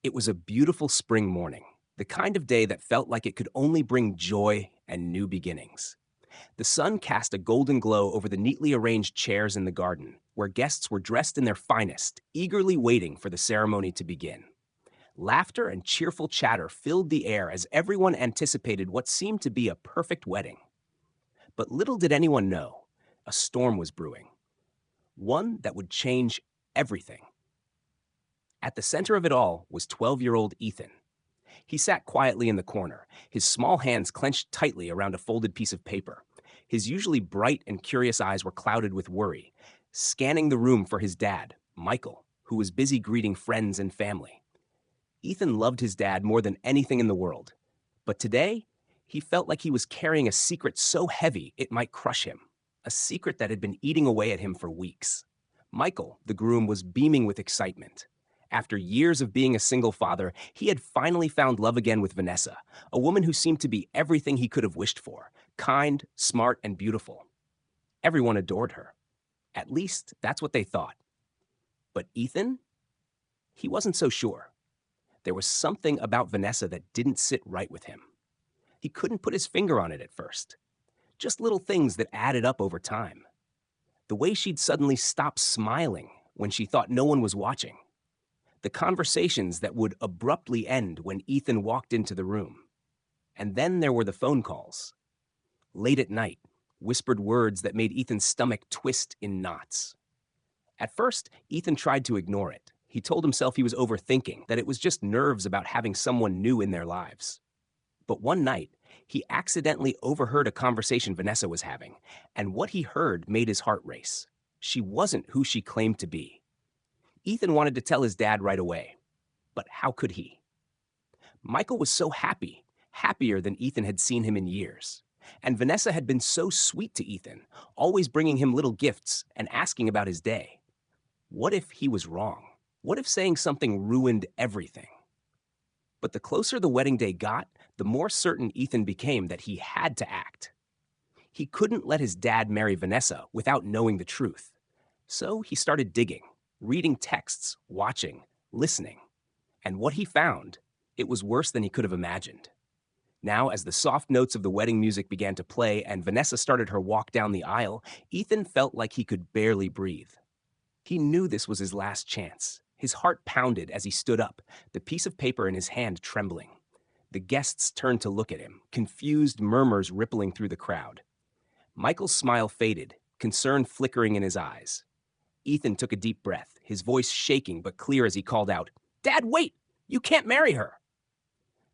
It was a beautiful spring morning, the kind of day that felt like it could only bring joy and new beginnings. The sun cast a golden glow over the neatly arranged chairs in the garden, where guests were dressed in their finest, eagerly waiting for the ceremony to begin. Laughter and cheerful chatter filled the air as everyone anticipated what seemed to be a perfect wedding. But little did anyone know, a storm was brewing, one that would change everything. At the center of it all was 12-year-old Ethan. He sat quietly in the corner, his small hands clenched tightly around a folded piece of paper. His usually bright and curious eyes were clouded with worry, scanning the room for his dad, Michael, who was busy greeting friends and family. Ethan loved his dad more than anything in the world, but today he felt like he was carrying a secret so heavy it might crush him, a secret that had been eating away at him for weeks. Michael, the groom, was beaming with excitement. After years of being a single father, he had finally found love again with Vanessa, a woman who seemed to be everything he could have wished for, kind, smart, and beautiful. Everyone adored her. At least, that's what they thought. But Ethan? He wasn't so sure. There was something about Vanessa that didn't sit right with him. He couldn't put his finger on it at first. Just little things that added up over time. The way she'd suddenly stop smiling when she thought no one was watching. The conversations that would abruptly end when Ethan walked into the room. And then there were the phone calls. Late at night, whispered words that made Ethan's stomach twist in knots. At first, Ethan tried to ignore it. He told himself he was overthinking, that it was just nerves about having someone new in their lives. But one night, he accidentally overheard a conversation Vanessa was having, and what he heard made his heart race. She wasn't who she claimed to be. Ethan wanted to tell his dad right away, but how could he? Michael was so happy, happier than Ethan had seen him in years. And Vanessa had been so sweet to Ethan, always bringing him little gifts and asking about his day. What if he was wrong? What if saying something ruined everything? But the closer the wedding day got, the more certain Ethan became that he had to act. He couldn't let his dad marry Vanessa without knowing the truth. So he started digging, reading texts, watching, listening. And what he found, it was worse than he could have imagined. Now, as the soft notes of the wedding music began to play and Vanessa started her walk down the aisle, Ethan felt like he could barely breathe. He knew this was his last chance. His heart pounded as he stood up, the piece of paper in his hand trembling. The guests turned to look at him, confused murmurs rippling through the crowd. Michael's smile faded, concern flickering in his eyes. Ethan took a deep breath, his voice shaking but clear as he called out, "Dad, wait! You can't marry her!"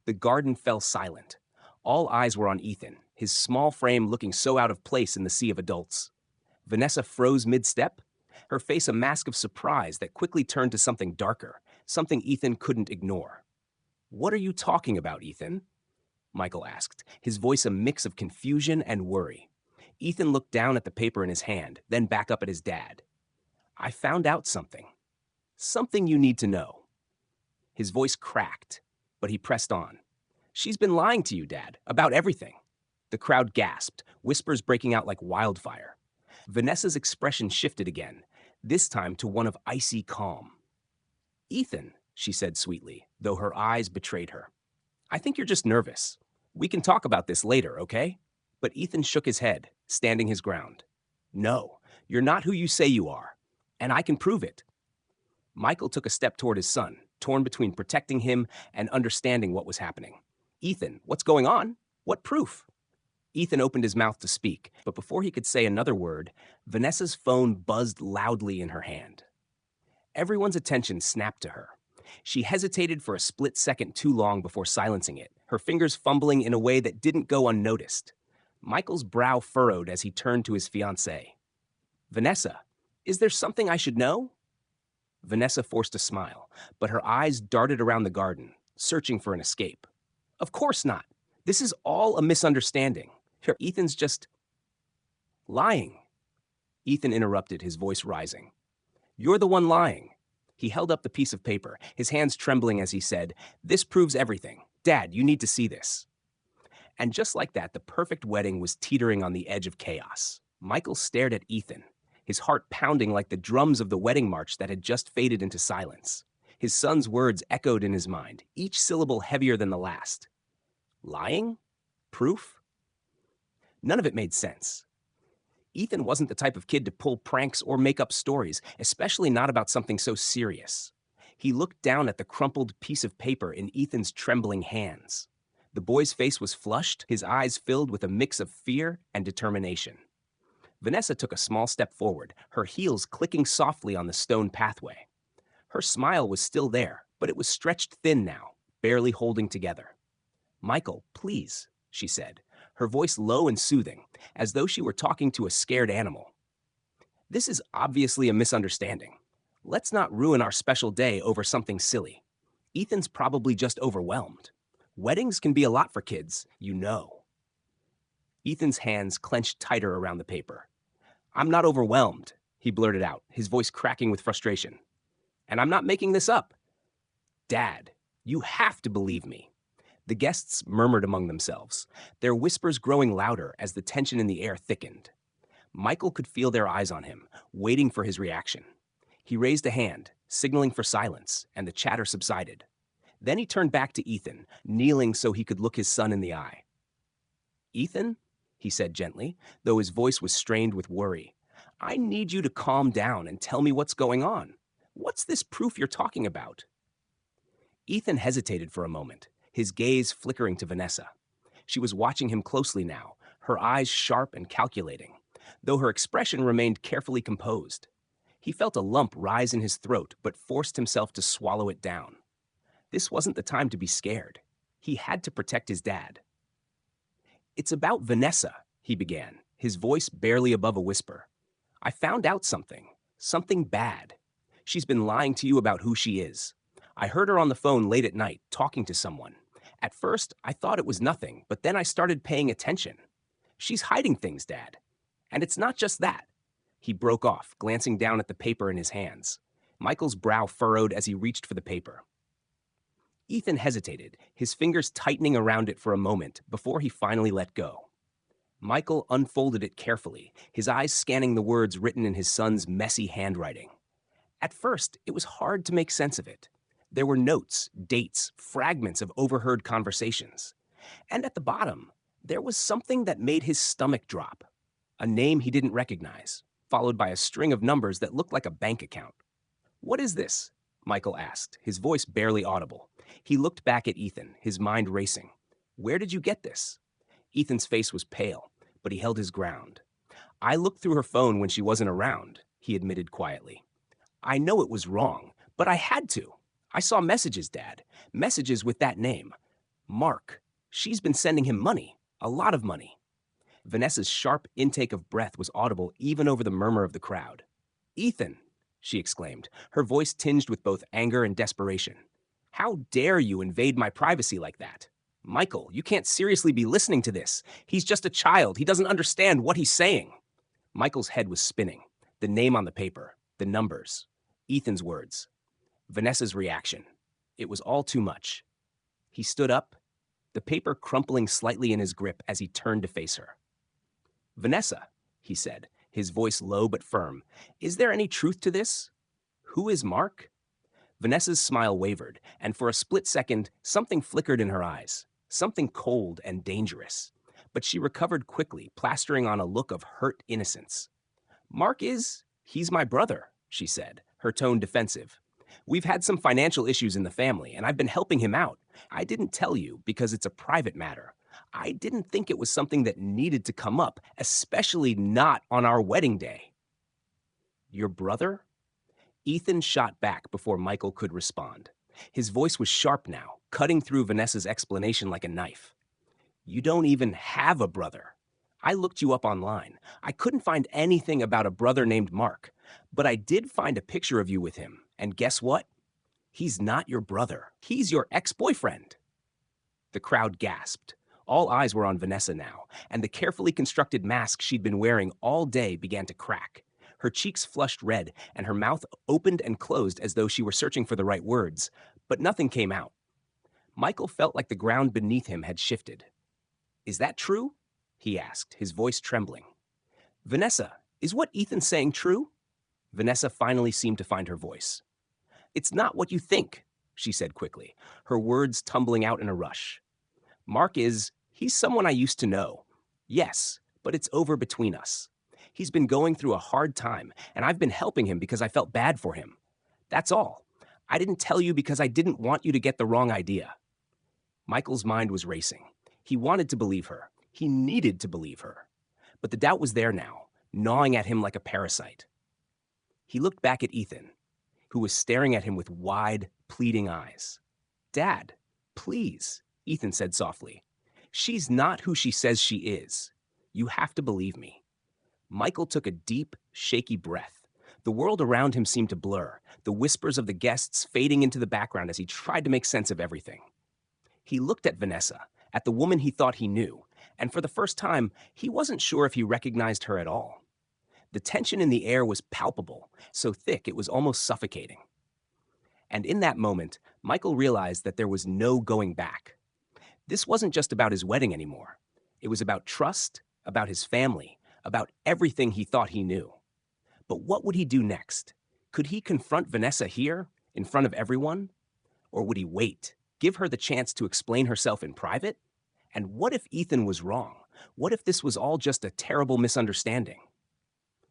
The garden fell silent. All eyes were on Ethan, his small frame looking so out of place in the sea of adults. Vanessa froze mid-step, her face a mask of surprise that quickly turned to something darker, something Ethan couldn't ignore. "What are you talking about, Ethan?" Michael asked, his voice a mix of confusion and worry. Ethan looked down at the paper in his hand, then back up at his dad. "I found out something. Something you need to know." His voice cracked, but he pressed on. "She's been lying to you, Dad, about everything." The crowd gasped, whispers breaking out like wildfire. Vanessa's expression shifted again, this time to one of icy calm. "Ethan," she said sweetly, though her eyes betrayed her, "I think you're just nervous. We can talk about this later, okay?" But Ethan shook his head, standing his ground. "No, you're not who you say you are, and I can prove it." Michael took a step toward his son, torn between protecting him and understanding what was happening. "Ethan, what's going on? What proof?" Ethan opened his mouth to speak, but before he could say another word, Vanessa's phone buzzed loudly in her hand. Everyone's attention snapped to her. She hesitated for a split second too long before silencing it, her fingers fumbling in a way that didn't go unnoticed. Michael's brow furrowed as he turned to his fiancée. "Vanessa, is there something I should know?" Vanessa forced a smile, but her eyes darted around the garden, searching for an escape. "Of course not. This is all a misunderstanding. Ethan's just lying." Ethan interrupted, his voice rising. "You're the one lying." He held up the piece of paper, his hands trembling as he said, "This proves everything. Dad, you need to see this." And just like that, the perfect wedding was teetering on the edge of chaos. Michael stared at Ethan, his heart pounding like the drums of the wedding march that had just faded into silence. His son's words echoed in his mind, each syllable heavier than the last. Lying? Proof? None of it made sense. Ethan wasn't the type of kid to pull pranks or make up stories, especially not about something so serious. He looked down at the crumpled piece of paper in Ethan's trembling hands. The boy's face was flushed, his eyes filled with a mix of fear and determination. Vanessa took a small step forward, her heels clicking softly on the stone pathway. Her smile was still there, but it was stretched thin now, barely holding together. "Michael, please," she said, her voice low and soothing, as though she were talking to a scared animal. "This is obviously a misunderstanding. Let's not ruin our special day over something silly. Ethan's probably just overwhelmed. Weddings can be a lot for kids, you know." Ethan's hands clenched tighter around the paper. "I'm not overwhelmed," he blurted out, his voice cracking with frustration. "And I'm not making this up. Dad, you have to believe me." The guests murmured among themselves, their whispers growing louder as the tension in the air thickened. Michael could feel their eyes on him, waiting for his reaction. He raised a hand, signaling for silence, and the chatter subsided. Then he turned back to Ethan, kneeling so he could look his son in the eye. "Ethan," he said gently, though his voice was strained with worry, "I need you to calm down and tell me what's going on. What's this proof you're talking about?" Ethan hesitated for a moment, his gaze flickering to Vanessa. She was watching him closely now, her eyes sharp and calculating, though her expression remained carefully composed. He felt a lump rise in his throat, but forced himself to swallow it down. This wasn't the time to be scared. He had to protect his dad. "It's about Vanessa," he began, his voice barely above a whisper. "I found out something bad. She's been lying to you about who she is. I heard her on the phone late at night, talking to someone. At first, I thought it was nothing, but then I started paying attention. She's hiding things, Dad. And it's not just that." He broke off, glancing down at the paper in his hands. Michael's brow furrowed as he reached for the paper. Ethan hesitated, his fingers tightening around it for a moment before he finally let go. Michael unfolded it carefully, his eyes scanning the words written in his son's messy handwriting. At first, it was hard to make sense of it. There were notes, dates, fragments of overheard conversations. And at the bottom, there was something that made his stomach drop. A name he didn't recognize, followed by a string of numbers that looked like a bank account. "What is this?" Michael asked, his voice barely audible. He looked back at Ethan, his mind racing. "Where did you get this?" Ethan's face was pale, but he held his ground. "I looked through her phone when she wasn't around," he admitted quietly. "I know it was wrong, but I had to. I saw messages, Dad. Messages with that name. Mark. She's been sending him money. A lot of money." Vanessa's sharp intake of breath was audible even over the murmur of the crowd. "Ethan," she exclaimed, her voice tinged with both anger and desperation. "How dare you invade my privacy like that? Michael, you can't seriously be listening to this. He's just a child. He doesn't understand what he's saying." Michael's head was spinning. The name on the paper, the numbers, Ethan's words, Vanessa's reaction. It was all too much. He stood up, the paper crumpling slightly in his grip as he turned to face her. "Vanessa," he said, his voice low but firm, "is there any truth to this? Who is Mark?" Vanessa's smile wavered, and for a split second, something flickered in her eyes, something cold and dangerous. But she recovered quickly, plastering on a look of hurt innocence. "He's my brother," she said, her tone defensive. "We've had some financial issues in the family, and I've been helping him out. I didn't tell you because it's a private matter. I didn't think it was something that needed to come up, especially not on our wedding day." "Your brother?" Ethan shot back before Michael could respond. His voice was sharp now, cutting through Vanessa's explanation like a knife. "You don't even have a brother. I looked you up online. I couldn't find anything about a brother named Mark, but I did find a picture of you with him, and guess what? He's not your brother. He's your ex-boyfriend." The crowd gasped. All eyes were on Vanessa now, and the carefully constructed mask she'd been wearing all day began to crack. Her cheeks flushed red, and her mouth opened and closed as though she were searching for the right words, but nothing came out. Michael felt like the ground beneath him had shifted. "Is that true?" he asked, his voice trembling. "Vanessa, is what Ethan's saying true?" Vanessa finally seemed to find her voice. It's not what you think, she said quickly, her words tumbling out in a rush. He's someone I used to know. Yes, but it's over between us. He's been going through a hard time, and I've been helping him because I felt bad for him. That's all. I didn't tell you because I didn't want you to get the wrong idea. Michael's mind was racing. He wanted to believe her. He needed to believe her. But the doubt was there now, gnawing at him like a parasite. He looked back at Ethan, who was staring at him with wide, pleading eyes. Dad, please, Ethan said softly. She's not who she says she is. You have to believe me. Michael took a deep, shaky breath. The world around him seemed to blur, the whispers of the guests fading into the background as he tried to make sense of everything. He looked at Vanessa, at the woman he thought he knew, and for the first time, he wasn't sure if he recognized her at all. The tension in the air was palpable, so thick it was almost suffocating. And in that moment, Michael realized that there was no going back. This wasn't just about his wedding anymore. It was about trust, about his family, about everything he thought he knew. But what would he do next? Could he confront Vanessa here, in front of everyone? Or would he wait, give her the chance to explain herself in private? And what if Ethan was wrong? What if this was all just a terrible misunderstanding?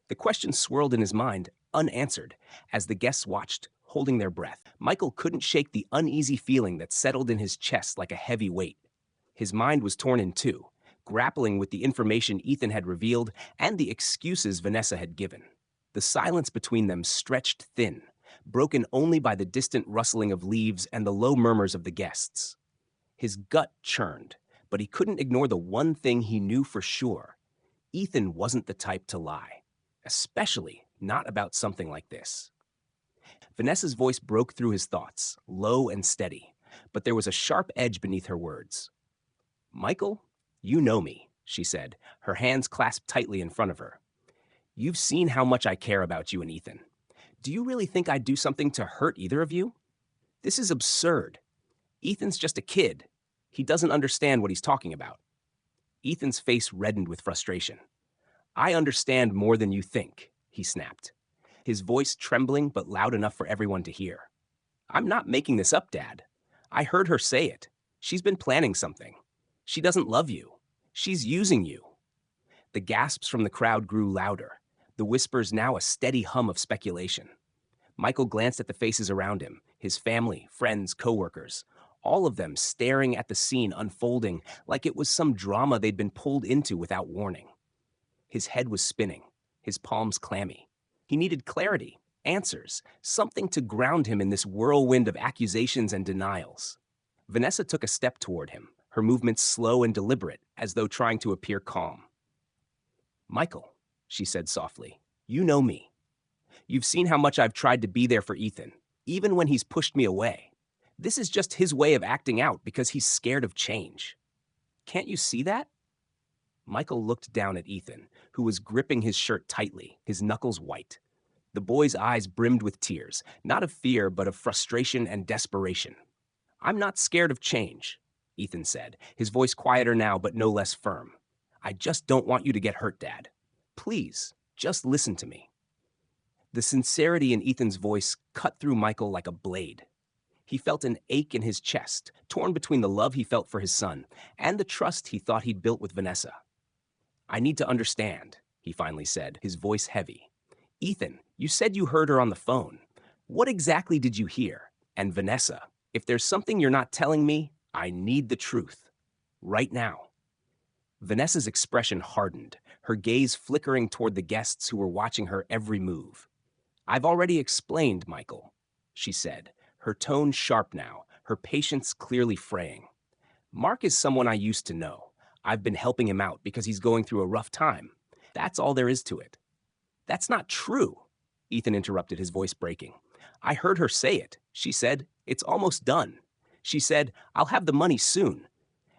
The question swirled in his mind, unanswered, as the guests watched, holding their breath. Michael couldn't shake the uneasy feeling that settled in his chest like a heavy weight. His mind was torn in two, grappling with the information Ethan had revealed and the excuses Vanessa had given. The silence between them stretched thin, broken only by the distant rustling of leaves and the low murmurs of the guests. His gut churned, but he couldn't ignore the one thing he knew for sure. Ethan wasn't the type to lie, especially not about something like this. Vanessa's voice broke through his thoughts, low and steady, but there was a sharp edge beneath her words. Michael, you know me, she said, her hands clasped tightly in front of her. You've seen how much I care about you and Ethan. Do you really think I'd do something to hurt either of you? This is absurd. Ethan's just a kid. He doesn't understand what he's talking about. Ethan's face reddened with frustration. I understand more than you think, he snapped, his voice trembling but loud enough for everyone to hear. I'm not making this up, Dad. I heard her say it. She's been planning something. She doesn't love you. She's using you. The gasps from the crowd grew louder, the whispers now a steady hum of speculation. Michael glanced at the faces around him, his family, friends, coworkers, all of them staring at the scene unfolding like it was some drama they'd been pulled into without warning. His head was spinning, his palms clammy. He needed clarity, answers, something to ground him in this whirlwind of accusations and denials. Vanessa took a step toward him, her movements slow and deliberate, as though trying to appear calm. Michael, she said softly, you know me. You've seen how much I've tried to be there for Ethan, even when he's pushed me away. This is just his way of acting out because he's scared of change. Can't you see that? Michael looked down at Ethan, who was gripping his shirt tightly, his knuckles white. The boy's eyes brimmed with tears, not of fear, but of frustration and desperation. I'm not scared of change, Ethan said, his voice quieter now but no less firm. I just don't want you to get hurt, Dad. Please, just listen to me. The sincerity in Ethan's voice cut through Michael like a blade. He felt an ache in his chest, torn between the love he felt for his son and the trust he thought he'd built with Vanessa. I need to understand, he finally said, his voice heavy. Ethan, you said you heard her on the phone. What exactly did you hear? And Vanessa, if there's something you're not telling me, I need the truth. Right now. Vanessa's expression hardened, her gaze flickering toward the guests who were watching her every move. I've already explained, Michael, she said, her tone sharp now, her patience clearly fraying. Mark is someone I used to know. I've been helping him out because he's going through a rough time. That's all there is to it. That's not true, Ethan interrupted, his voice breaking. I heard her say it. She said, it's almost done. She said, I'll have the money soon.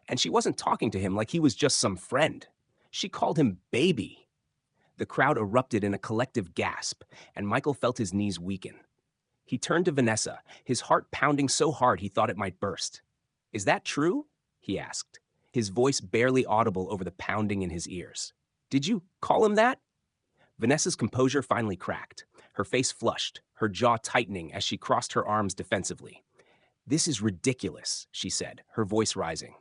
And she wasn't talking to him like he was just some friend. She called him baby. The crowd erupted in a collective gasp, and Michael felt his knees weaken. He turned to Vanessa, his heart pounding so hard he thought it might burst. Is that true? He asked, his voice barely audible over the pounding in his ears. Did you call him that? Vanessa's composure finally cracked. her face flushed, her jaw tightening as she crossed her arms defensively. "This is ridiculous," she said, her voice rising.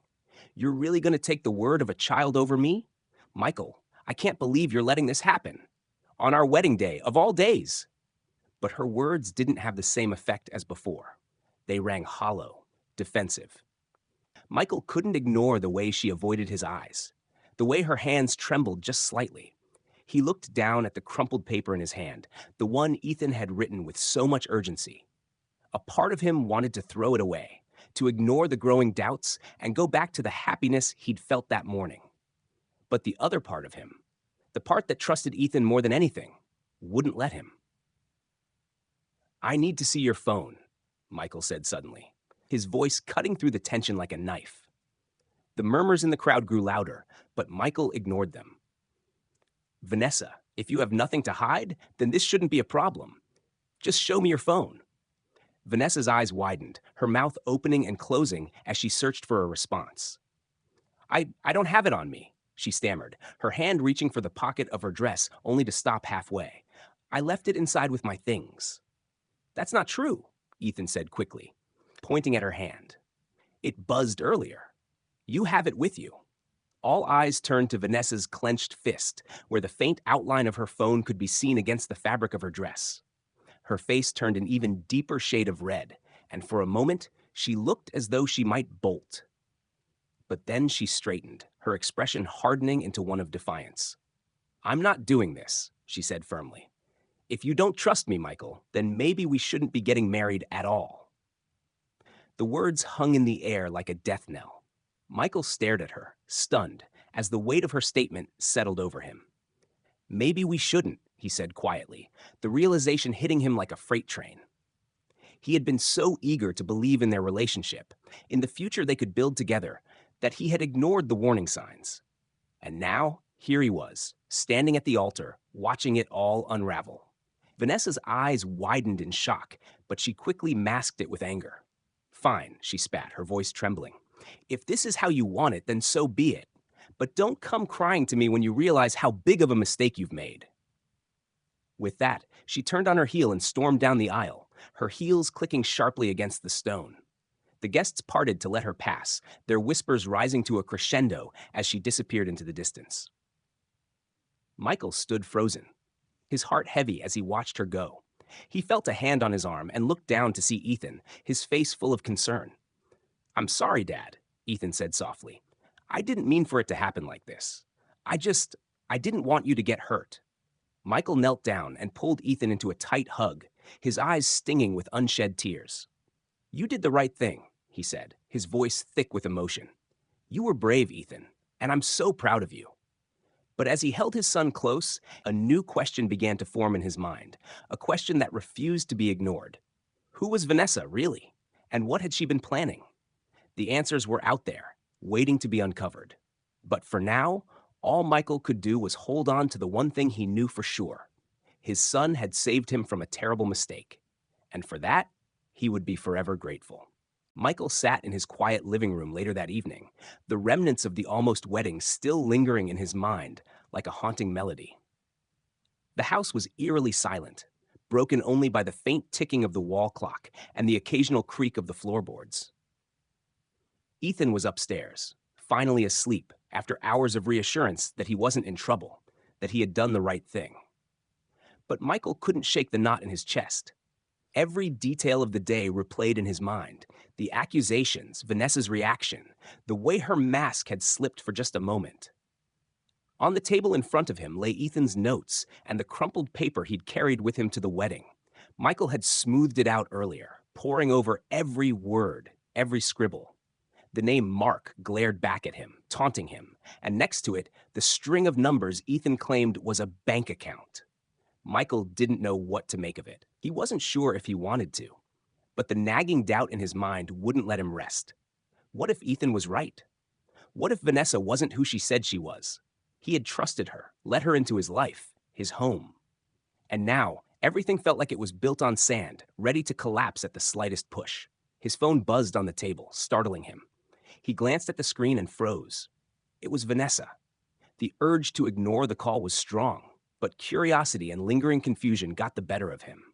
"You're really going to take the word of a child over me? Michael, I can't believe you're letting this happen. On our wedding day, of all days." But her words didn't have the same effect as before. They rang hollow, defensive. Michael couldn't ignore the way she avoided his eyes, the way her hands trembled just slightly. He looked down at the crumpled paper in his hand, the one Ethan had written with so much urgency. A part of him wanted to throw it away, to ignore the growing doubts and go back to the happiness he'd felt that morning. But the other part of him, the part that trusted Ethan more than anything, wouldn't let him. "I need to see your phone," Michael said suddenly, his voice cutting through the tension like a knife. The murmurs in the crowd grew louder, but Michael ignored them. "Vanessa, if you have nothing to hide, then this shouldn't be a problem. Just show me your phone." Vanessa's eyes widened, her mouth opening and closing as she searched for a response. I don't have it on me," she stammered, her hand reaching for the pocket of her dress only to stop halfway. "I left it inside with my things." "That's not true," Ethan said quickly, pointing at her hand. "It buzzed earlier. You have it with you." All eyes turned to Vanessa's clenched fist, where the faint outline of her phone could be seen against the fabric of her dress. Her face turned an even deeper shade of red, and for a moment, she looked as though she might bolt. But then she straightened, her expression hardening into one of defiance. "I'm not doing this," she said firmly. "If you don't trust me, Michael, then maybe we shouldn't be getting married at all." The words hung in the air like a death knell. Michael stared at her, stunned, as the weight of her statement settled over him. "Maybe we shouldn't," he said quietly, the realization hitting him like a freight train. He had been so eager to believe in their relationship, in the future they could build together, that he had ignored the warning signs. And now, here he was, standing at the altar, watching it all unravel. Vanessa's eyes widened in shock, but she quickly masked it with anger. "Fine," she spat, her voice trembling. "If this is how you want it, then so be it. But don't come crying to me when you realize how big of a mistake you've made." With that, she turned on her heel and stormed down the aisle, her heels clicking sharply against the stone. The guests parted to let her pass, their whispers rising to a crescendo as she disappeared into the distance. Michael stood frozen, his heart heavy as he watched her go. He felt a hand on his arm and looked down to see Ethan, his face full of concern. "I'm sorry, Dad," Ethan said softly. "I didn't mean for it to happen like this. I didn't want you to get hurt." Michael knelt down and pulled Ethan into a tight hug, his eyes stinging with unshed tears. "You did the right thing," he said, his voice thick with emotion. "You were brave, Ethan, and I'm so proud of you." But as he held his son close, a new question began to form in his mind, a question that refused to be ignored. Who was Vanessa, really? And what had she been planning? The answers were out there, waiting to be uncovered. But for now, all Michael could do was hold on to the one thing he knew for sure. His son had saved him from a terrible mistake. And for that, he would be forever grateful. Michael sat in his quiet living room later that evening, the remnants of the almost wedding still lingering in his mind like a haunting melody. The house was eerily silent, broken only by the faint ticking of the wall clock and the occasional creak of the floorboards. Ethan was upstairs, finally asleep after hours of reassurance that he wasn't in trouble, that he had done the right thing. But Michael couldn't shake the knot in his chest. Every detail of the day replayed in his mind, the accusations, Vanessa's reaction, the way her mask had slipped for just a moment. On the table in front of him lay Ethan's notes and the crumpled paper he'd carried with him to the wedding. Michael had smoothed it out earlier, poring over every word, every scribble. The name Mark glared back at him, taunting him, and next to it, the string of numbers Ethan claimed was a bank account. Michael didn't know what to make of it. He wasn't sure if he wanted to, but the nagging doubt in his mind wouldn't let him rest. What if Ethan was right? What if Vanessa wasn't who she said she was? He had trusted her, let her into his life, his home. And now, everything felt like it was built on sand, ready to collapse at the slightest push. His phone buzzed on the table, startling him. He glanced at the screen and froze. It was Vanessa. The urge to ignore the call was strong. But curiosity and lingering confusion got the better of him.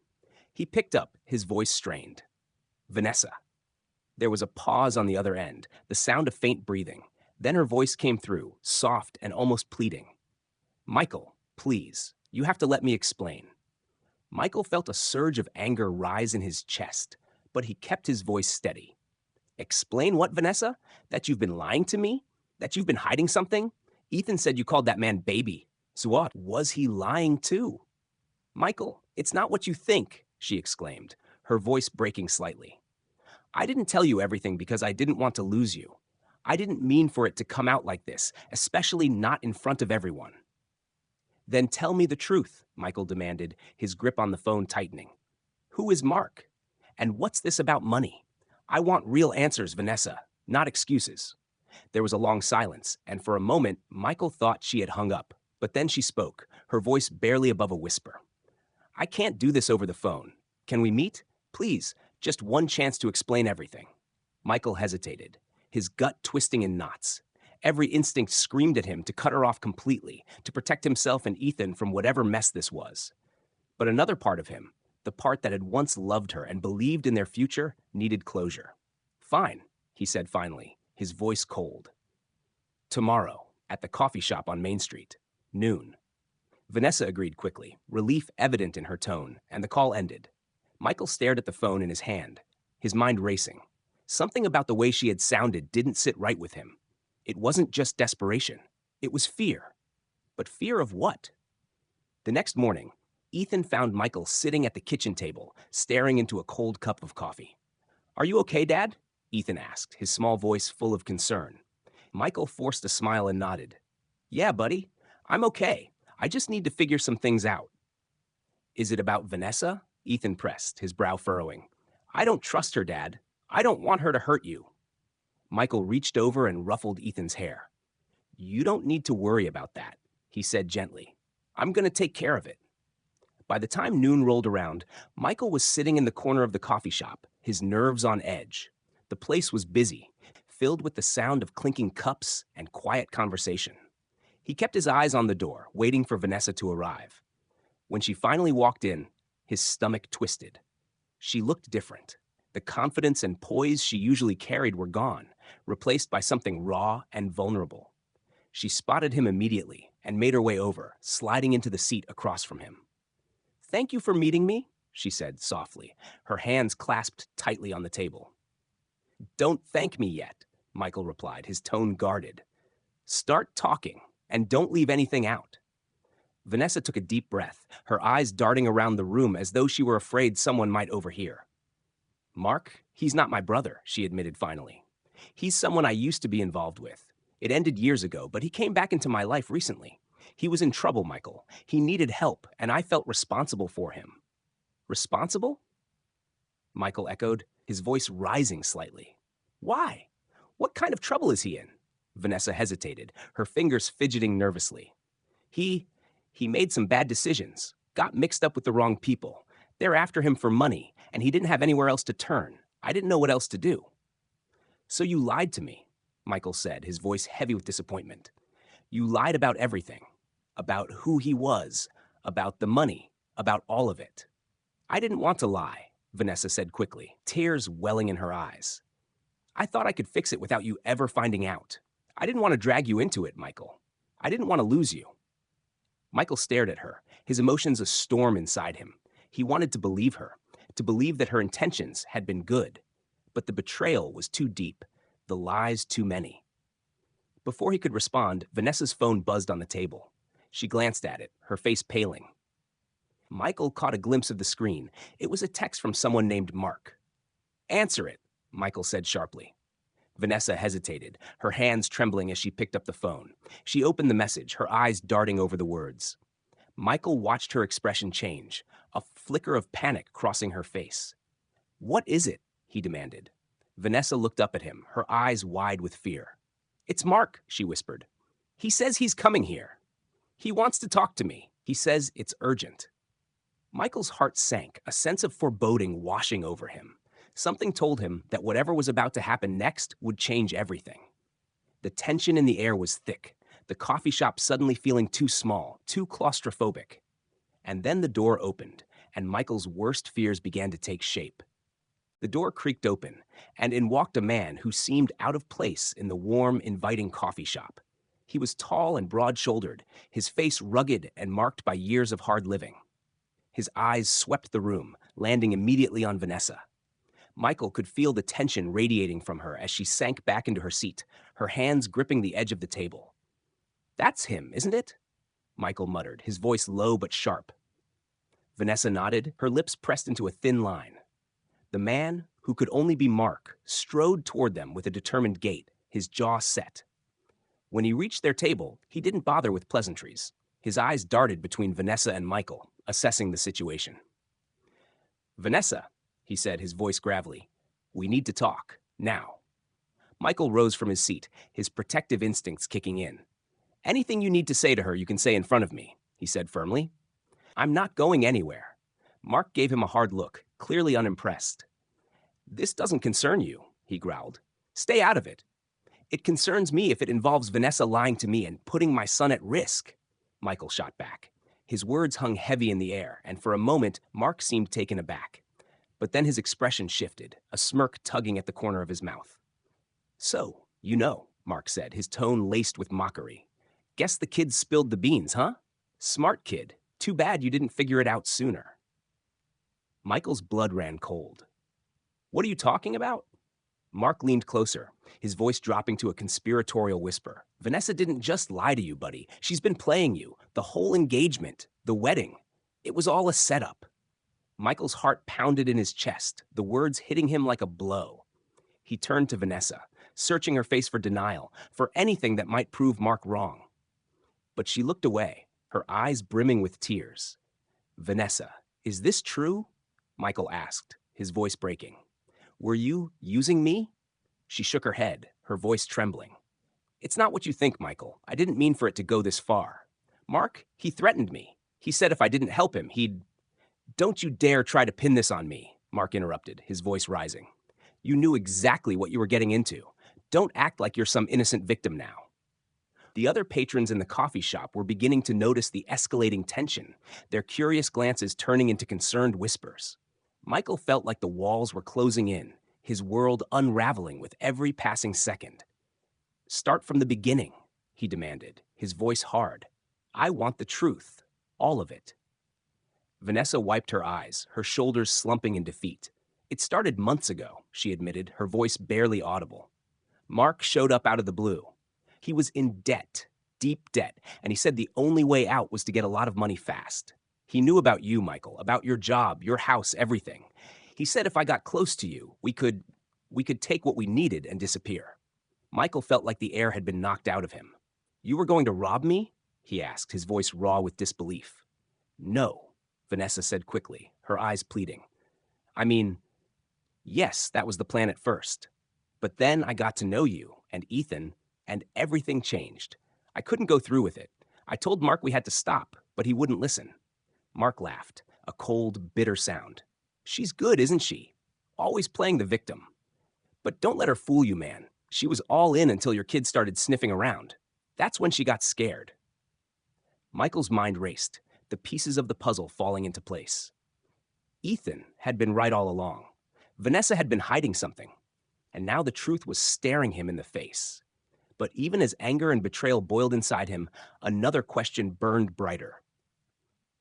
He picked up, his voice strained. Vanessa. There was a pause on the other end, the sound of faint breathing. Then her voice came through, soft and almost pleading. Michael, please, you have to let me explain. Michael felt a surge of anger rise in his chest, but he kept his voice steady. Explain what, Vanessa? That you've been lying to me? That you've been hiding something? Ethan said you called that man baby. So what? Was he lying too? Michael, it's not what you think, she exclaimed, her voice breaking slightly. I didn't tell you everything because I didn't want to lose you. I didn't mean for it to come out like this, especially not in front of everyone. Then tell me the truth, Michael demanded, his grip on the phone tightening. Who is Mark? And what's this about money? I want real answers, Vanessa, not excuses. There was a long silence, and for a moment, Michael thought she had hung up, but then she spoke, her voice barely above a whisper. I can't do this over the phone. Can we meet? Please, just one chance to explain everything. Michael hesitated, his gut twisting in knots. Every instinct screamed at him to cut her off completely, to protect himself and Ethan from whatever mess this was. But another part of him, the part that had once loved her and believed in their future, needed closure. Fine, he said finally, his voice cold. Tomorrow, at the coffee shop on Main Street, noon. Vanessa agreed quickly, relief evident in her tone, and the call ended. Michael stared at the phone in his hand, his mind racing. Something about the way she had sounded didn't sit right with him. It wasn't just desperation. It was fear. But fear of what? The next morning, Ethan found Michael sitting at the kitchen table, staring into a cold cup of coffee. Are you okay, Dad? Ethan asked, his small voice full of concern. Michael forced a smile and nodded. Yeah, buddy, I'm okay. I just need to figure some things out. Is it about Vanessa? Ethan pressed, his brow furrowing. I don't trust her, Dad. I don't want her to hurt you. Michael reached over and ruffled Ethan's hair. You don't need to worry about that, he said gently. I'm going to take care of it. By the time noon rolled around, Michael was sitting in the corner of the coffee shop, his nerves on edge. The place was busy, filled with the sound of clinking cups and quiet conversation. He kept his eyes on the door, waiting for Vanessa to arrive. When she finally walked in, his stomach twisted. She looked different. The confidence and poise she usually carried were gone, replaced by something raw and vulnerable. She spotted him immediately and made her way over, sliding into the seat across from him. Thank you for meeting me, she said softly, her hands clasped tightly on the table. Don't thank me yet, Michael replied, his tone guarded. Start talking, and don't leave anything out. Vanessa took a deep breath, her eyes darting around the room as though she were afraid someone might overhear. Mark, he's not my brother, she admitted finally. He's someone I used to be involved with. It ended years ago, but he came back into my life recently. He was in trouble, Michael. He needed help, and I felt responsible for him. Responsible? Michael echoed, his voice rising slightly. Why? What kind of trouble is he in? Vanessa hesitated, her fingers fidgeting nervously. He made some bad decisions, got mixed up with the wrong people. They're after him for money, and he didn't have anywhere else to turn. I didn't know what else to do. So you lied to me, Michael said, his voice heavy with disappointment. You lied about everything. About who he was, about the money, about all of it. I didn't want to lie, Vanessa said quickly, tears welling in her eyes. I thought I could fix it without you ever finding out. I didn't want to drag you into it, Michael. I didn't want to lose you. Michael stared at her, his emotions a storm inside him. He wanted to believe her, to believe that her intentions had been good. But the betrayal was too deep, the lies too many. Before he could respond, Vanessa's phone buzzed on the table. She glanced at it, her face paling. Michael caught a glimpse of the screen. It was a text from someone named Mark. Answer it, Michael said sharply. Vanessa hesitated, her hands trembling as she picked up the phone. She opened the message, her eyes darting over the words. Michael watched her expression change, a flicker of panic crossing her face. What is it? He demanded. Vanessa looked up at him, her eyes wide with fear. It's Mark, she whispered. He says he's coming here. He wants to talk to me. He says it's urgent. Michael's heart sank, a sense of foreboding washing over him. Something told him that whatever was about to happen next would change everything. The tension in the air was thick, the coffee shop suddenly feeling too small, too claustrophobic. And then the door opened, and Michael's worst fears began to take shape. The door creaked open, and in walked a man who seemed out of place in the warm, inviting coffee shop. He was tall and broad-shouldered, his face rugged and marked by years of hard living. His eyes swept the room, landing immediately on Vanessa. Michael could feel the tension radiating from her as she sank back into her seat, her hands gripping the edge of the table. "That's him, isn't it?" Michael muttered, his voice low but sharp. Vanessa nodded, her lips pressed into a thin line. The man, who could only be Mark, strode toward them with a determined gait, his jaw set. When he reached their table, he didn't bother with pleasantries. His eyes darted between Vanessa and Michael, assessing the situation. "Vanessa," he said, his voice gravelly, "we need to talk, now." Michael rose from his seat, his protective instincts kicking in. "Anything you need to say to her, you can say in front of me," he said firmly. "I'm not going anywhere." Mark gave him a hard look, clearly unimpressed. "This doesn't concern you," he growled. "Stay out of it." "It concerns me if it involves Vanessa lying to me and putting my son at risk," Michael shot back. His words hung heavy in the air, and for a moment, Mark seemed taken aback. But then his expression shifted, a smirk tugging at the corner of his mouth. "So, you know," Mark said, his tone laced with mockery. "Guess the kid spilled the beans, huh? Smart kid. Too bad you didn't figure it out sooner." Michael's blood ran cold. "What are you talking about?" Mark leaned closer, his voice dropping to a conspiratorial whisper. "Vanessa didn't just lie to you, buddy. She's been playing you. The whole engagement, the wedding. It was all a setup." Michael's heart pounded in his chest, the words hitting him like a blow. He turned to Vanessa, searching her face for denial, for anything that might prove Mark wrong. But she looked away, her eyes brimming with tears. "Vanessa, is this true?" Michael asked, his voice breaking. "Were you using me?" She shook her head, her voice trembling. "It's not what you think, Michael. I didn't mean for it to go this far. Mark, he threatened me. He said if I didn't help him, he'd—" "Don't you dare try to pin this on me," Mark interrupted, his voice rising. "You knew exactly what you were getting into. Don't act like you're some innocent victim now." The other patrons in the coffee shop were beginning to notice the escalating tension, their curious glances turning into concerned whispers. Michael felt like the walls were closing in, his world unraveling with every passing second. "Start from the beginning," he demanded, his voice hard. "I want the truth, all of it." Vanessa wiped her eyes, her shoulders slumping in defeat. "It started months ago," she admitted, her voice barely audible. "Mark showed up out of the blue. He was in debt, deep debt, and he said the only way out was to get a lot of money fast. He knew about you, Michael, about your job, your house, everything. He said if I got close to you, we could take what we needed and disappear." Michael felt like the air had been knocked out of him. "You were going to rob me?" he asked, his voice raw with disbelief. "No," Vanessa said quickly, her eyes pleading. "I mean, yes, that was the plan at first. But then I got to know you, and Ethan, and everything changed. I couldn't go through with it. I told Mark we had to stop, but he wouldn't listen." Mark laughed, a cold, bitter sound. "She's good, isn't she? Always playing the victim. But don't let her fool you, man. She was all in until your kid started sniffing around. That's when she got scared." Michael's mind raced, the pieces of the puzzle falling into place. Ethan had been right all along. Vanessa had been hiding something, and now the truth was staring him in the face. But even as anger and betrayal boiled inside him, another question burned brighter.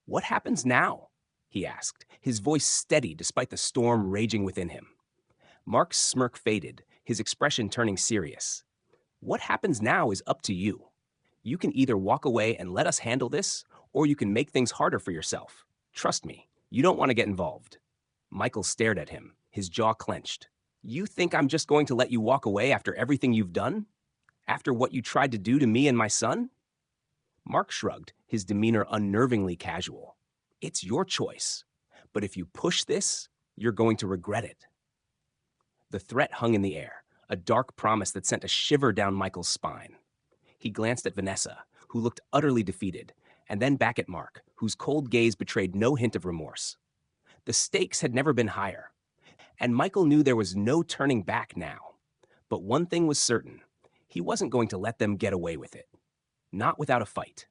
"What happens now?" he asked, his voice steady despite the storm raging within him. Mark's smirk faded, his expression turning serious. "What happens now is up to you. You can either walk away and let us handle this, or you can make things harder for yourself. Trust me, you don't want to get involved." Michael stared at him, his jaw clenched. "You think I'm just going to let you walk away after everything you've done? After what you tried to do to me and my son?" Mark shrugged, his demeanor unnervingly casual. "It's your choice. But if you push this, you're going to regret it." The threat hung in the air, a dark promise that sent a shiver down Michael's spine. He glanced at Vanessa, who looked utterly defeated, and then back at Mark, whose cold gaze betrayed no hint of remorse. The stakes had never been higher, and Michael knew there was no turning back now. But one thing was certain, he wasn't going to let them get away with it. not without a fight.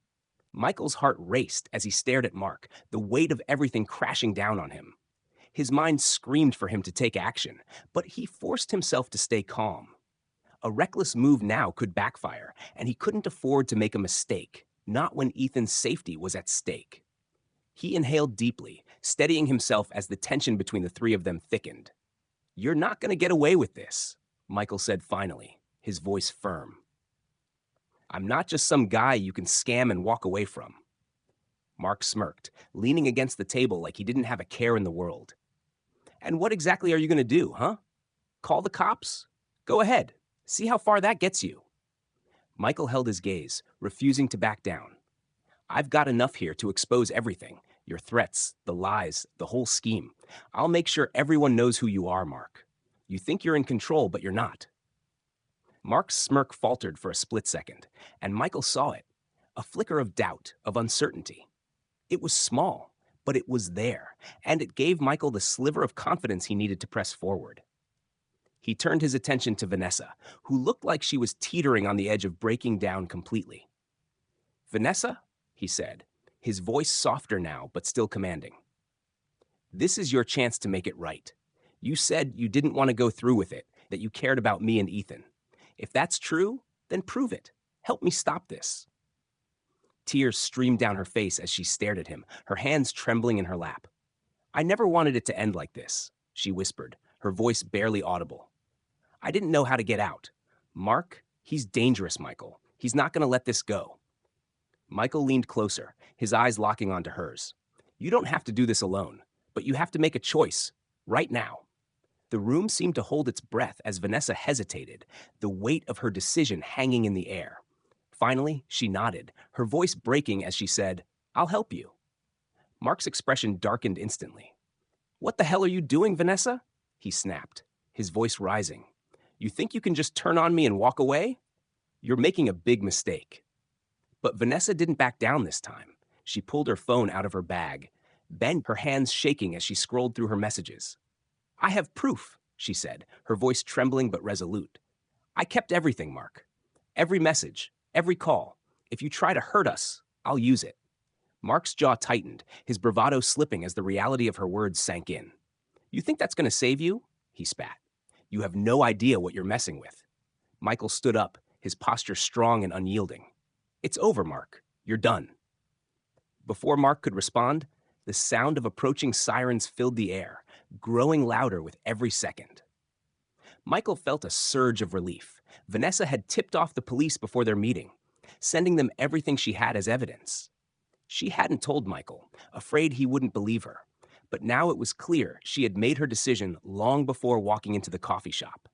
Michael's heart raced as he stared at Mark, the weight of everything crashing down on him. His mind screamed for him to take action, but he forced himself to stay calm. A reckless move now could backfire, and he couldn't afford to make a mistake, not when Ethan's safety was at stake. He inhaled deeply, steadying himself as the tension between the three of them thickened. "You're not going to get away with this," Michael said finally, his voice firm. "I'm not just some guy you can scam and walk away from." Mark smirked, leaning against the table like he didn't have a care in the world. "And what exactly are you going to do, huh? Call the cops? Go ahead. See how far that gets you." Michael held his gaze, refusing to back down. "I've got enough here to expose everything. Your threats, the lies, the whole scheme. I'll make sure everyone knows who you are, Mark. You think you're in control, but you're not." Mark's smirk faltered for a split second, and Michael saw it. A flicker of doubt, of uncertainty. It was small, but it was there, and it gave Michael the sliver of confidence he needed to press forward. He turned his attention to Vanessa, who looked like she was teetering on the edge of breaking down completely. "Vanessa," he said, his voice softer now, but still commanding. "This is your chance to make it right. You said you didn't want to go through with it, that you cared about me and Ethan. If that's true, then prove it. Help me stop this." Tears streamed down her face as she stared at him, her hands trembling in her lap. "I never wanted it to end like this," she whispered, her voice barely audible. "I didn't know how to get out. Mark, he's dangerous, Michael. He's not going to let this go." Michael leaned closer, his eyes locking onto hers. "You don't have to do this alone, but you have to make a choice, right now." The room seemed to hold its breath as Vanessa hesitated, the weight of her decision hanging in the air. Finally, she nodded, her voice breaking as she said, "I'll help you." Mark's expression darkened instantly. "What the hell are you doing, Vanessa?" he snapped, his voice rising. "You think you can just turn on me and walk away? You're making a big mistake." But Vanessa didn't back down this time. She pulled her phone out of her bag, bent her hands shaking as she scrolled through her messages. "I have proof," she said, her voice trembling but resolute. "I kept everything, Mark. Every message, every call. If you try to hurt us, I'll use it." Mark's jaw tightened, his bravado slipping as the reality of her words sank in. "You think that's going to save you?" he spat. "You have no idea what you're messing with." Michael stood up, his posture strong and unyielding. "It's over, Mark. You're done." Before Mark could respond, the sound of approaching sirens filled the air, growing louder with every second. Michael felt a surge of relief. Vanessa had tipped off the police before their meeting, sending them everything she had as evidence. She hadn't told Michael, afraid he wouldn't believe her, but now it was clear she had made her decision long before walking into the coffee shop.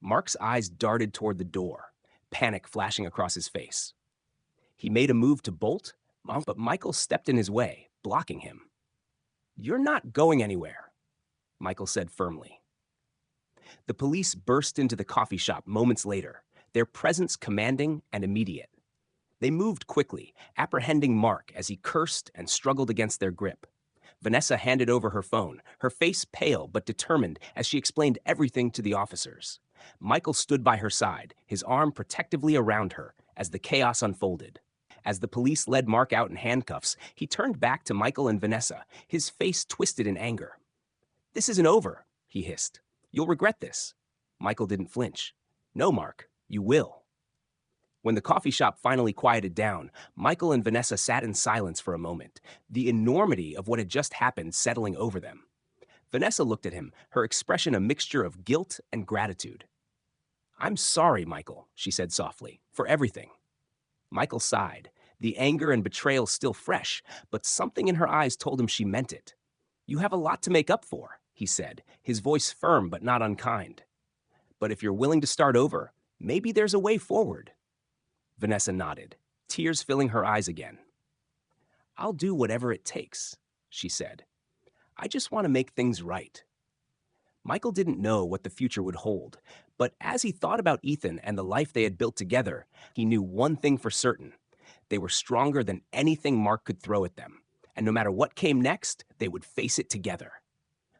Mark's eyes darted toward the door, panic flashing across his face. He made a move to bolt, but Michael stepped in his way, blocking him. "You're not going anywhere," Michael said firmly. The police burst into the coffee shop moments later, their presence commanding and immediate. They moved quickly, apprehending Mark as he cursed and struggled against their grip. Vanessa handed over her phone, her face pale but determined as she explained everything to the officers. Michael stood by her side, his arm protectively around her, as the chaos unfolded. As the police led Mark out in handcuffs, he turned back to Michael and Vanessa, his face twisted in anger. "This isn't over," he hissed. "You'll regret this." Michael didn't flinch. "No, Mark, you will." When the coffee shop finally quieted down, Michael and Vanessa sat in silence for a moment, the enormity of what had just happened settling over them. Vanessa looked at him, her expression a mixture of guilt and gratitude. "I'm sorry, Michael," she said softly, "for everything." Michael sighed, the anger and betrayal still fresh, but something in her eyes told him she meant it. "You have a lot to make up for," he said, his voice firm but not unkind. "But if you're willing to start over, maybe there's a way forward." Vanessa nodded, tears filling her eyes again. "I'll do whatever it takes," she said. "I just want to make things right." Michael didn't know what the future would hold, but as he thought about Ethan and the life they had built together, he knew one thing for certain. They were stronger than anything Mark could throw at them, and no matter what came next, they would face it together.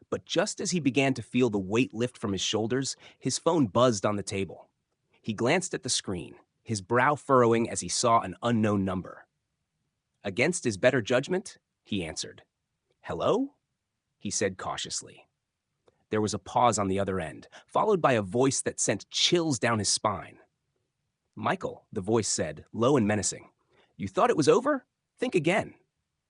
But just as he began to feel the weight lift from his shoulders, his phone buzzed on the table. He glanced at the screen, his brow furrowing as he saw an unknown number. Against his better judgment, he answered. "Hello?" he said cautiously. There was a pause on the other end, followed by a voice that sent chills down his spine. "Michael," the voice said, low and menacing. "You thought it was over? Think again."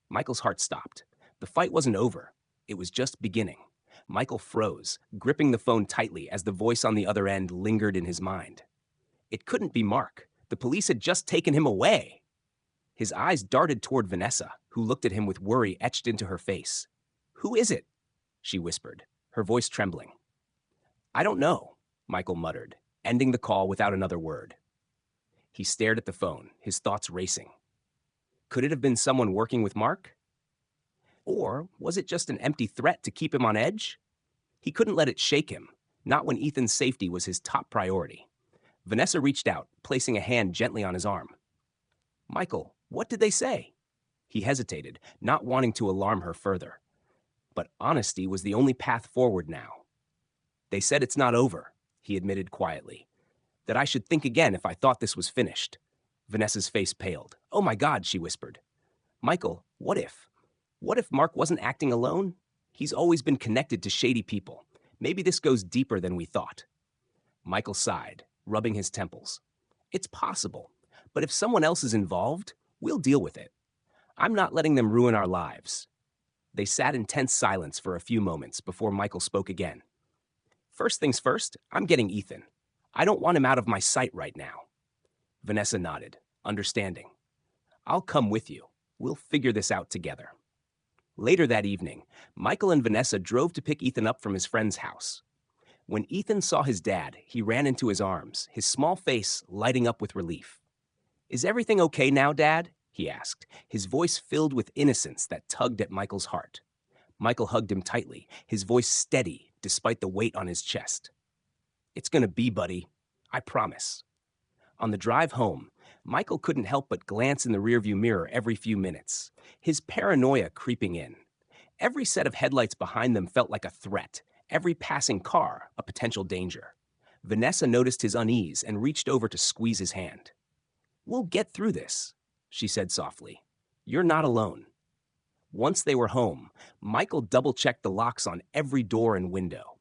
Michael's heart stopped. The fight wasn't over. It was just beginning. Michael froze, gripping the phone tightly as the voice on the other end lingered in his mind. It couldn't be Mark. The police had just taken him away. His eyes darted toward Vanessa, who looked at him with worry etched into her face. "Who is it?" she whispered, her voice trembling. "I don't know," Michael muttered, ending the call without another word. He stared at the phone, his thoughts racing. Could it have been someone working with Mark? Or was it just an empty threat to keep him on edge? He couldn't let it shake him, not when Ethan's safety was his top priority. Vanessa reached out, placing a hand gently on his arm. "Michael, what did they say?" He hesitated, not wanting to alarm her further. But honesty was the only path forward now. "They said it's not over," he admitted quietly. "That I should think again if I thought this was finished." Vanessa's face paled. "Oh my God," she whispered. "Michael, what if? What if Mark wasn't acting alone? He's always been connected to shady people. Maybe this goes deeper than we thought." Michael sighed, rubbing his temples. "It's possible, but if someone else is involved, we'll deal with it. I'm not letting them ruin our lives." They sat in tense silence for a few moments before Michael spoke again. "First things first, I'm getting Ethan. I don't want him out of my sight right now." Vanessa nodded, understanding. "I'll come with you. We'll figure this out together." Later that evening, Michael and Vanessa drove to pick Ethan up from his friend's house. When Ethan saw his dad, he ran into his arms, his small face lighting up with relief. "Is everything okay now, Dad?" he asked, his voice filled with innocence that tugged at Michael's heart. Michael hugged him tightly, his voice steady despite the weight on his chest. "It's gonna be, buddy. I promise." On the drive home, Michael couldn't help but glance in the rearview mirror every few minutes, his paranoia creeping in. Every set of headlights behind them felt like a threat, every passing car a potential danger. Vanessa noticed his unease and reached over to squeeze his hand. "We'll get through this," she said softly. "You're not alone." Once they were home, Michael double-checked the locks on every door and window.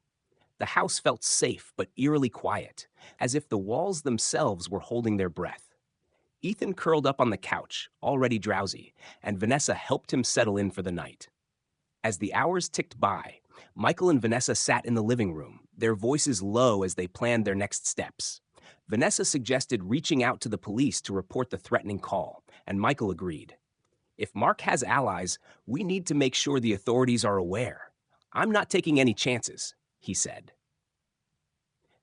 The house felt safe but eerily quiet, as if the walls themselves were holding their breath. Ethan curled up on the couch, already drowsy, and Vanessa helped him settle in for the night. As the hours ticked by, Michael and Vanessa sat in the living room, their voices low as they planned their next steps. Vanessa suggested reaching out to the police to report the threatening call, and Michael agreed. "If Mark has allies, we need to make sure the authorities are aware. I'm not taking any chances," he said.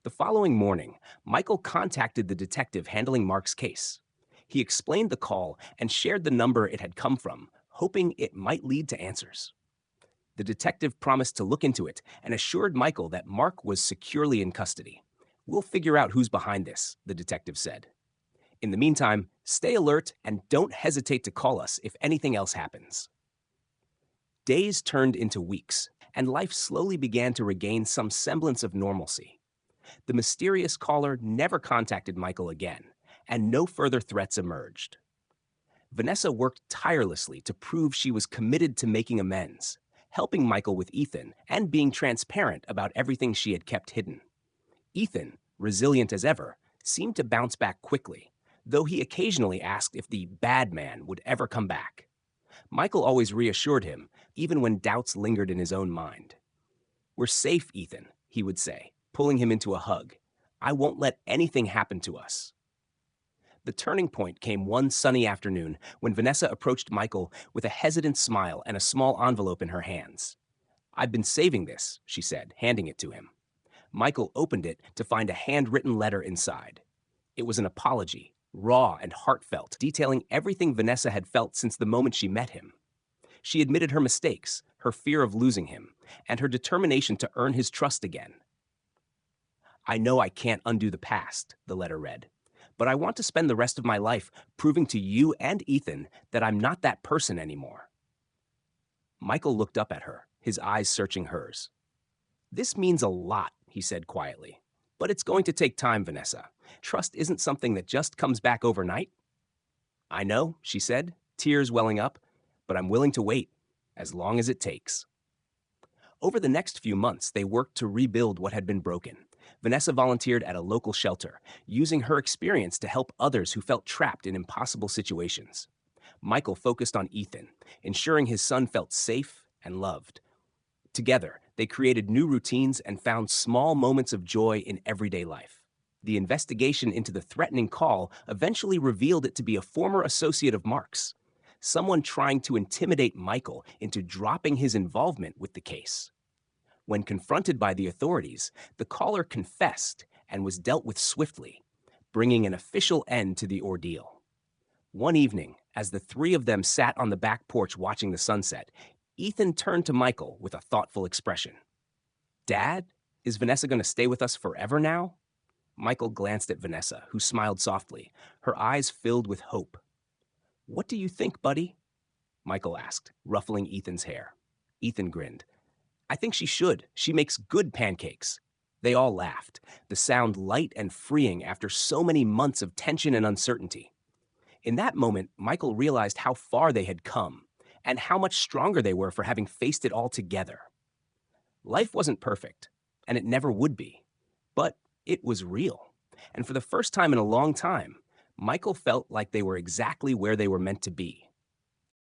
The following morning, Michael contacted the detective handling Mark's case. He explained the call and shared the number it had come from, hoping it might lead to answers. The detective promised to look into it and assured Michael that Mark was securely in custody. "We'll figure out who's behind this," the detective said. "In the meantime, stay alert and don't hesitate to call us if anything else happens." Days turned into weeks, and life slowly began to regain some semblance of normalcy. The mysterious caller never contacted Michael again, and no further threats emerged. Vanessa worked tirelessly to prove she was committed to making amends, helping Michael with Ethan and being transparent about everything she had kept hidden. Ethan, resilient as ever, seemed to bounce back quickly, though he occasionally asked if the bad man would ever come back. Michael always reassured him, even when doubts lingered in his own mind. "We're safe, Ethan," he would say, pulling him into a hug. "I won't let anything happen to us." The turning point came one sunny afternoon when Vanessa approached Michael with a hesitant smile and a small envelope in her hands. "I've been saving this," she said, handing it to him. Michael opened it to find a handwritten letter inside. It was an apology, raw and heartfelt, detailing everything Vanessa had felt since the moment she met him. She admitted her mistakes, her fear of losing him, and her determination to earn his trust again. "I know I can't undo the past," the letter read, "but I want to spend the rest of my life proving to you and Ethan that I'm not that person anymore." Michael looked up at her, his eyes searching hers. "This means a lot," he said quietly. But it's going to take time, Vanessa. Trust isn't something that just comes back overnight. I know, she said, tears welling up, but I'm willing to wait, as long as it takes. Over the next few months, they worked to rebuild what had been broken. Vanessa volunteered at a local shelter, using her experience to help others who felt trapped in impossible situations. Michael focused on Ethan, ensuring his son felt safe and loved. Together, they created new routines and found small moments of joy in everyday life. The investigation into the threatening call eventually revealed it to be a former associate of Mark's, someone trying to intimidate Michael into dropping his involvement with the case. When confronted by the authorities, the caller confessed and was dealt with swiftly, bringing an official end to the ordeal. One evening, as the three of them sat on the back porch watching the sunset, Ethan turned to Michael with a thoughtful expression. Dad, is Vanessa going to stay with us forever now? Michael glanced at Vanessa, who smiled softly, her eyes filled with hope. What do you think, buddy? Michael asked, ruffling Ethan's hair. Ethan grinned. I think she should. She makes good pancakes. They all laughed, the sound light and freeing after so many months of tension and uncertainty. In that moment, Michael realized how far they had come and how much stronger they were for having faced it all together. Life wasn't perfect, and it never would be, but it was real. And for the first time in a long time, Michael felt like they were exactly where they were meant to be,